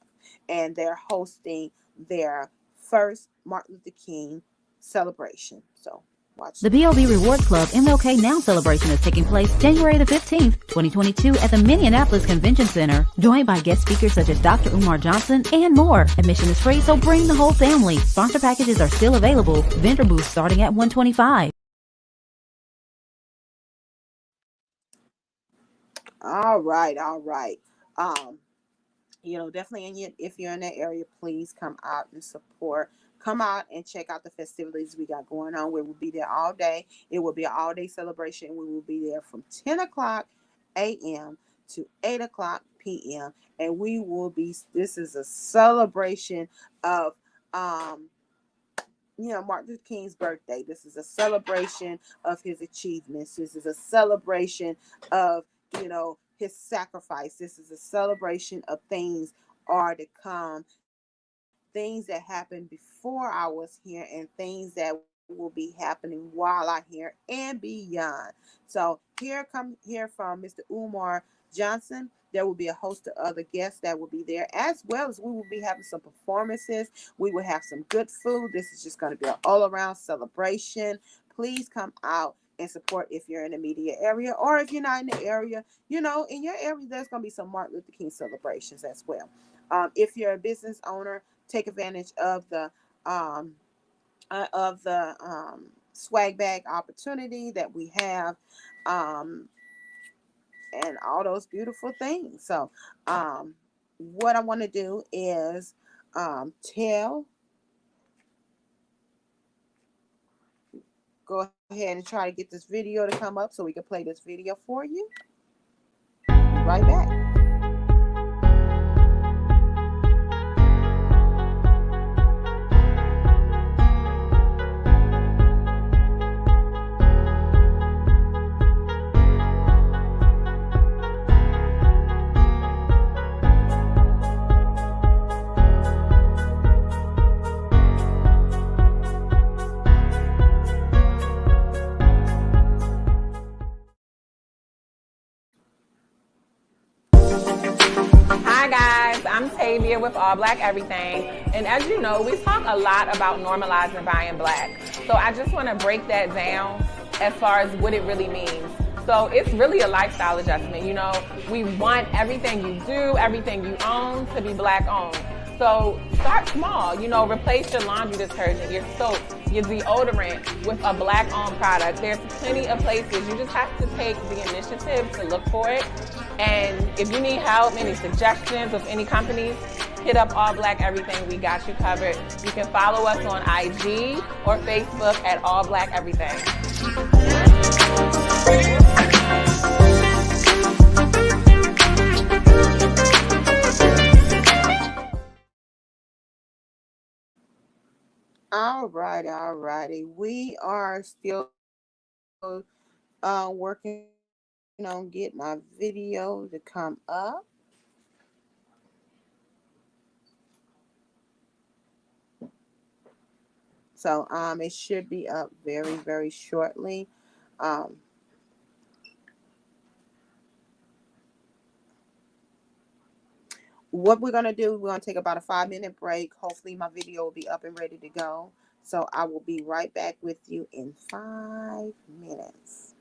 and they're hosting their first Martin Luther King celebration. So watch. The BOB Reward Club MLK Now celebration is taking place January the 15th, 2022 at the Minneapolis Convention Center, joined by guest speakers such as Dr. Umar Johnson and more. Admission is free, so bring the whole family. Sponsor packages are still available. Vendor booths starting at $125. All right. Definitely if you're in that area, please come out and support. Come out and check out the festivities we got going on. We will be there all day. It will be an all-day celebration. We will be there from 10 o'clock a.m. to 8 o'clock p.m. And this is a celebration of Martin Luther King's birthday. This is a celebration of his achievements. This is a celebration of, his sacrifice. This is a celebration of things are to come, things that happened before I was here, and things that will be happening while I'm here and beyond. So here from Mr. Umar Johnson. There will be a host of other guests that will be there, as well as we will be having some performances. We will have some good food. This is just going to be an all-around celebration. Please come out and support if you're in the media area, or if you're not in the area, in your area, there's going to be some Martin Luther King celebrations as well. If you're a business owner, take advantage of the swag bag opportunity that we have, um, and all those beautiful things. So, what I want to do is tell go ahead and try to get this video to come up so we can play this video for you. Be right back. Hi guys, I'm Tavia with All Black Everything, and as you know, we talk a lot about normalizing buying black. So I just want to break that down as far as what it really means. So it's really a lifestyle adjustment. We want everything you do, everything you own to be black owned. So start small, replace your laundry detergent, your soap, your deodorant with a black owned product. There's plenty of places. You just have to take the initiative to look for it. And if you need help, any suggestions of any companies, hit up All Black Everything. We got you covered. You can follow us on IG or Facebook at All Black Everything. All right, all righty. We are still working on getting my video to come up. So it should be up very, very shortly. Um, what we're gonna do, we're gonna take about a 5-minute break. Hopefully my video will be up and ready to go. So I will be right back with you in 5 minutes.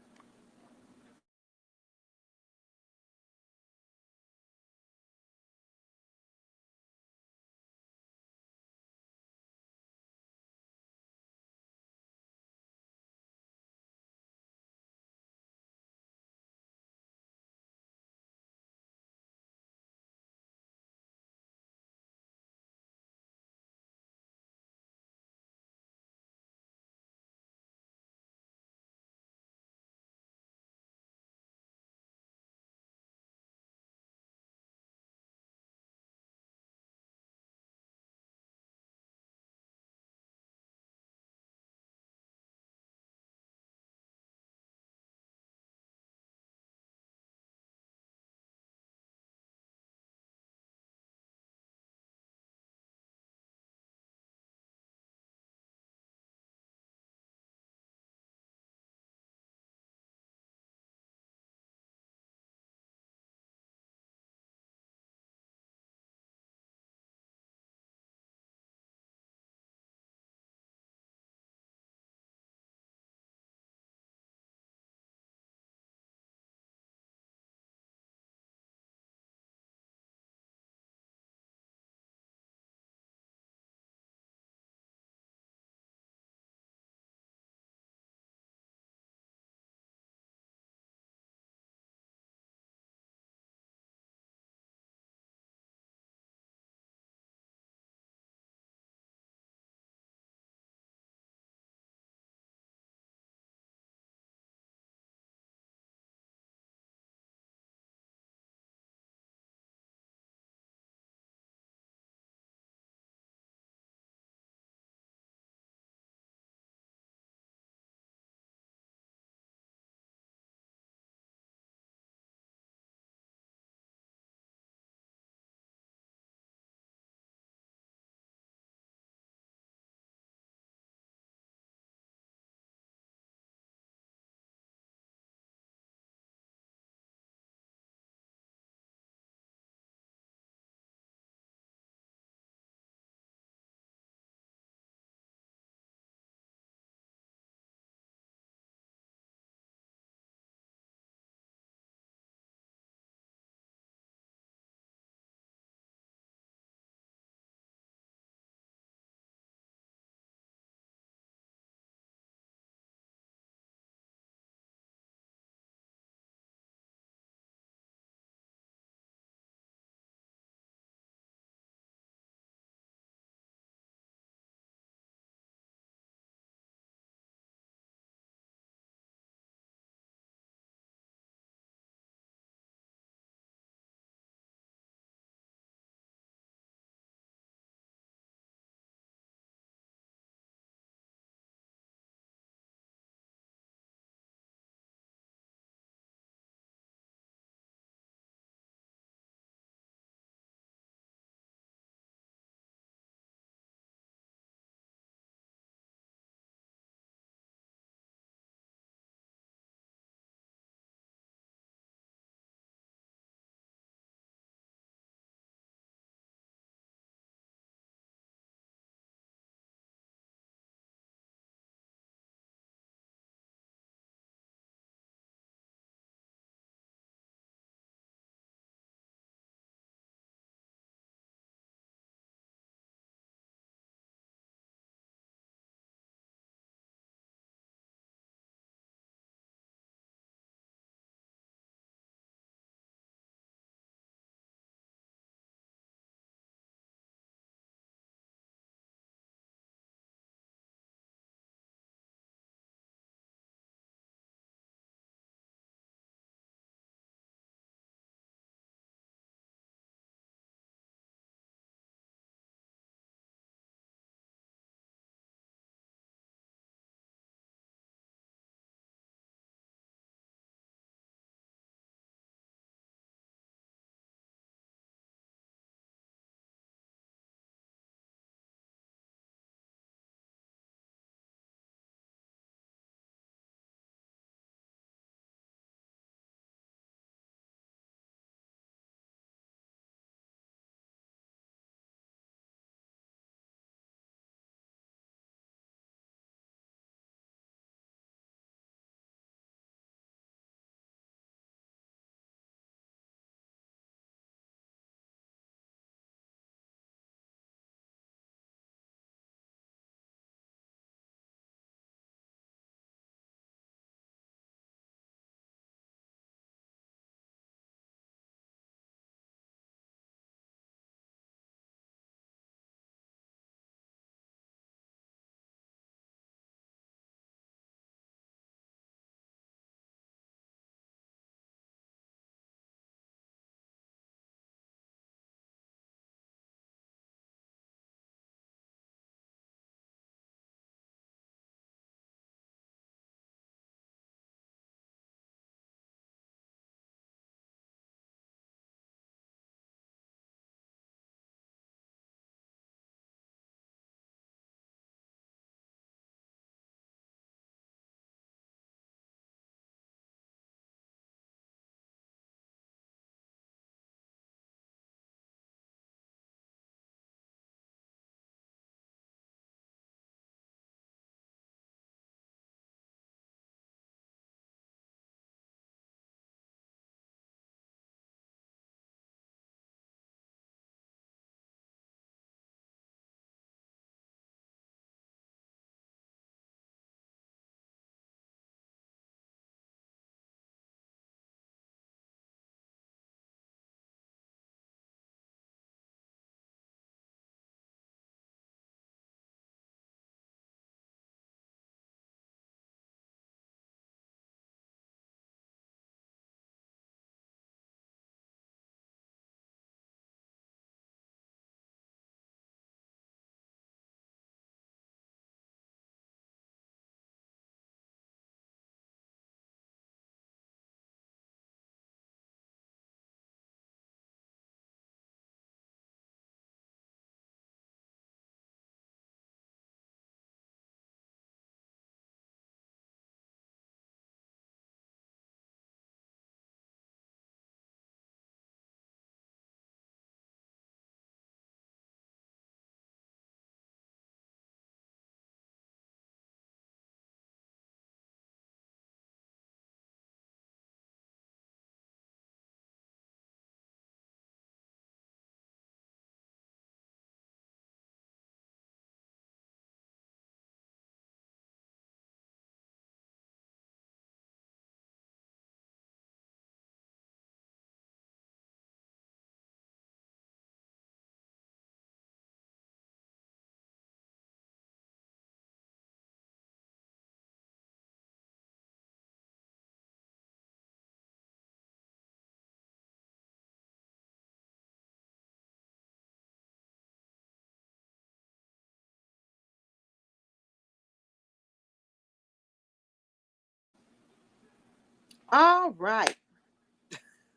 All right.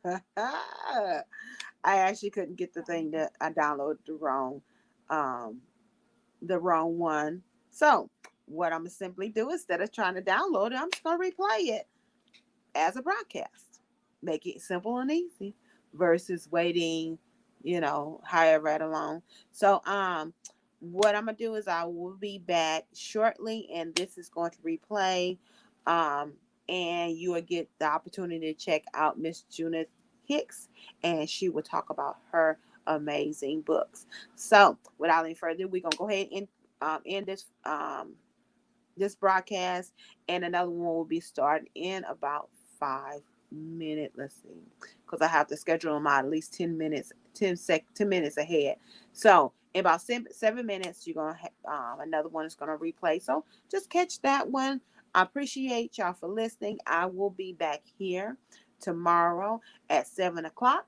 I actually couldn't get the thing that I downloaded um, the wrong one. So what I'm gonna simply do instead of trying to download it, I'm just gonna replay it as a broadcast. Make it simple and easy versus waiting, however right along. So what I'm gonna do is I will be back shortly and this is going to replay. Um and you will get the opportunity to check out Miss Judith Hicks and she will talk about her amazing books. So without any further, we're gonna go ahead and end this broadcast, and another one will be starting in about 5 minutes. Let's see, because I have to schedule them out at least 10 minutes, 10 minutes ahead. So in about 7 minutes, you're gonna another one is gonna replay. So just catch that one. I appreciate y'all for listening. I will be back here tomorrow at 7 o'clock,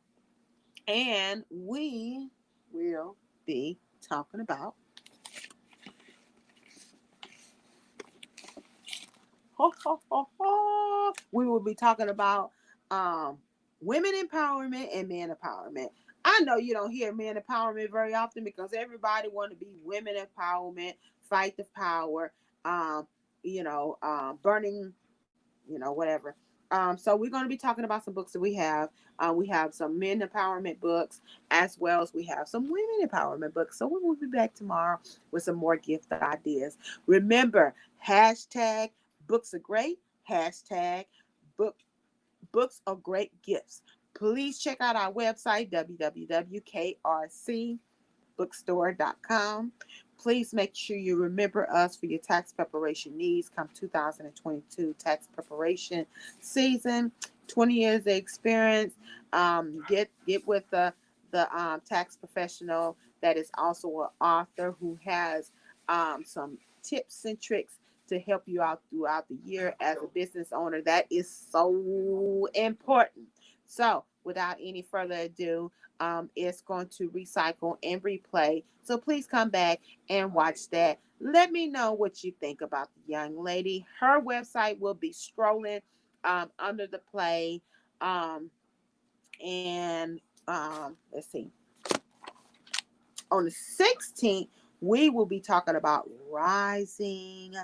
and we will be talking about we will be talking about um, women empowerment and men empowerment. I know you don't hear men empowerment very often because everybody want to be women empowerment, fight the power, um, burning, whatever. So we're going to be talking about some books that we have. We have some men empowerment books as well as we have some women empowerment books. So we will be back tomorrow with some more gift ideas. Remember, hashtag books are great, hashtag book books are great gifts. Please check out our website, www.krc bookstore.com. Please make sure you remember us for your tax preparation needs come 2022 tax preparation season. 20 years of experience. Get with the tax professional that is also an author who has some tips and tricks to help you out throughout the year as a business owner. That is so important. So, without any further ado, it's going to recycle and replay. So please come back and watch that. Let me know what you think about the young lady. Her website will be scrolling under the play. And let's see. On the 16th, we will be talking about rising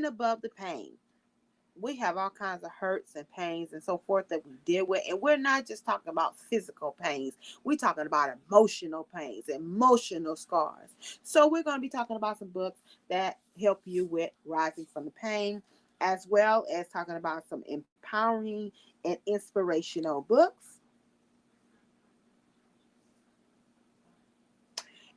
above the pain. We have all kinds of hurts and pains and so forth that we deal with. And we're not just talking about physical pains. We're talking about emotional pains, emotional scars. So we're going to be talking about some books that help you with rising from the pain, as well as talking about some empowering and inspirational books.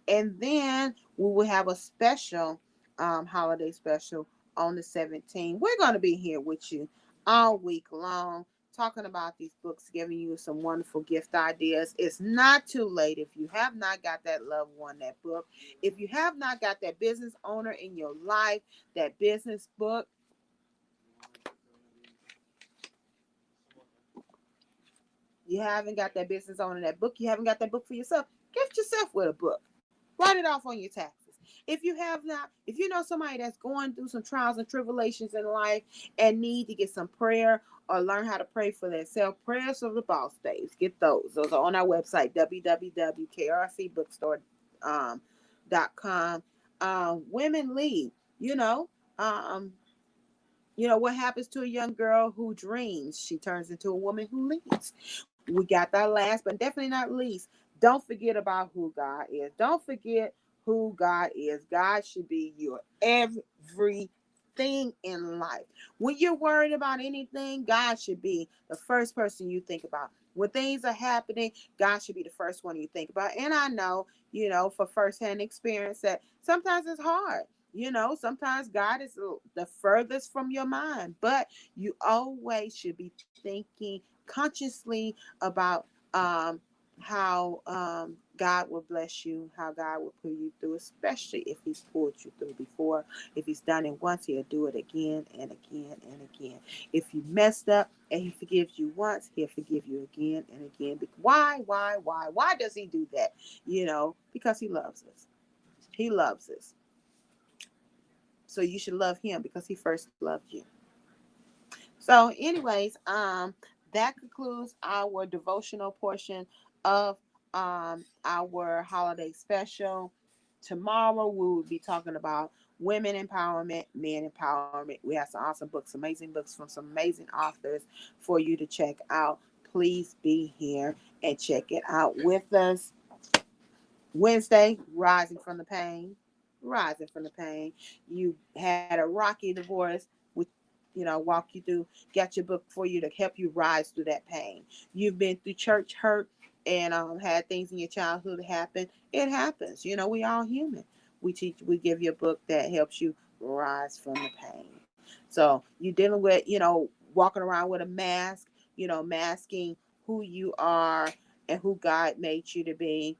And then we will have a special holiday special on the 17th. We're going to be here with you all week long talking about these books, giving you some wonderful gift ideas. It's not too late if you have not got that loved one, that book. If you have not got that business owner in your life, that business book, you haven't got that business owner, that book, you haven't got that book for yourself, gift yourself with a book. Write it off on your taxes. If you have not, if you know somebody that's going through some trials and tribulations in life and need to get some prayer or learn how to pray for themselves, prayers of the boss babes, get those. Those are on our website, www.krcbookstore.com. Women lead, you know. Um, what happens to a young girl who dreams? She turns into a woman who leads. We got that last, but definitely not least. Don't forget about who God is. Don't forget who God is. God should be your everything in life. When you're worried about anything, God should be the first person you think about. When things are happening, God should be the first one you think about. And I know, for firsthand experience that sometimes it's hard. Sometimes God is the furthest from your mind, but you always should be thinking consciously about how God will bless you, how God will pull you through, especially if He's pulled you through before. If He's done it once, He'll do it again and again and again. If you messed up and He forgives you once, He'll forgive you again and again. Why? Why does He do that? Because He loves us. He loves us. So you should love Him because He first loved you. So, anyways, that concludes our devotional portion of our holiday special. Tomorrow we will be talking about women empowerment, men empowerment. We have some awesome books, amazing books from some amazing authors for you to check out. Please be here and check it out with us. Wednesday, rising from the pain, rising from the pain. You had a rocky divorce, which walk you through, got your book for you to help you rise through that pain. You've been through church hurt and had things in your childhood happen. It happens. We all human. We give you a book that helps you rise from the pain. So you're dealing with, walking around with a mask, masking who you are and who God made you to be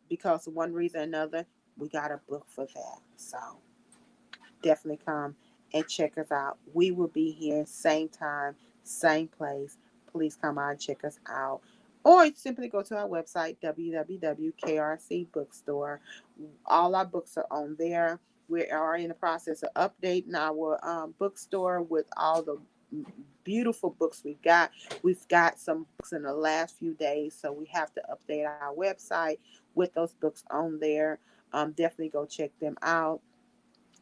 because of one reason or another, we got a book for that. So definitely come and check us out. We will be here same time, same place. Please come out and check us out. Or simply go to our website, www.krc Bookstore. All our books are on there. We are in the process of updating our bookstore with all the beautiful books we've got. We've got some books in the last few days, so we have to update our website with those books on there. Definitely go check them out.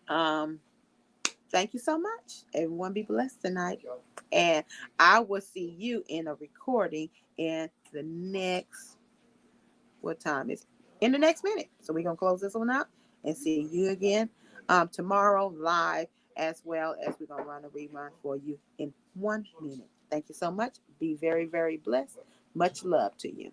Um, Thank you so much. Everyone be blessed tonight. And I will see you in a recording in the next, what time is it? In the next minute. So we're going to close this one out and see you again tomorrow live, as well as we're going to run a rerun for you in 1 minute. Thank you so much. Be very, very blessed. Much love to you.